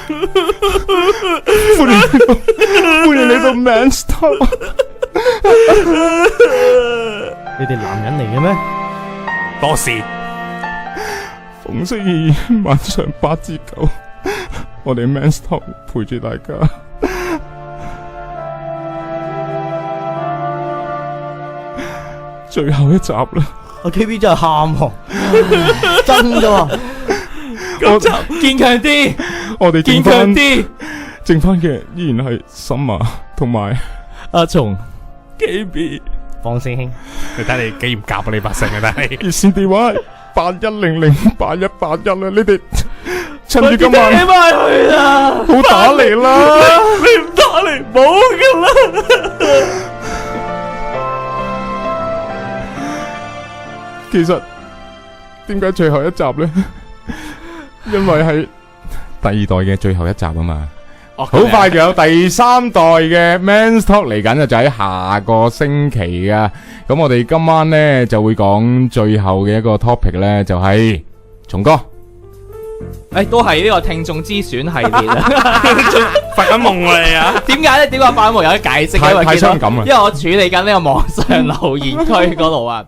歡迎嚟到 Men's Talk。你哋男人嚟嘅咩？多事。逢星期二晚上8至9，我哋 Men's Talk 陪住大家。最後一集啦，我 KB 真係喊喎，真噶喎。今集堅強啲，我哋堅強啲。剩翻嘅依然係Summer同埋阿松 KB，方星兄，你睇你幾唔夾啊？你把聲啊，但係熱線電話81008181啦，你哋趁住今晚快翻去啦，好打嚟啦。你唔打嚟冇噶啦。其實點解最後一集呢？因為係第二代嘅最後一集啊嘛。好快就有第三代嘅 Men's Talk 嚟緊啊，就喺下個星期啊。咁我哋今晚呢就會講最後嘅一個 topic 呢，就係松哥。都係呢個聽眾之選系列啊！發緊夢啊你啊！點解咧？點解發緊夢有得解釋？因為太傷感啊！因為我處理緊呢個網上留言區嗰度啊，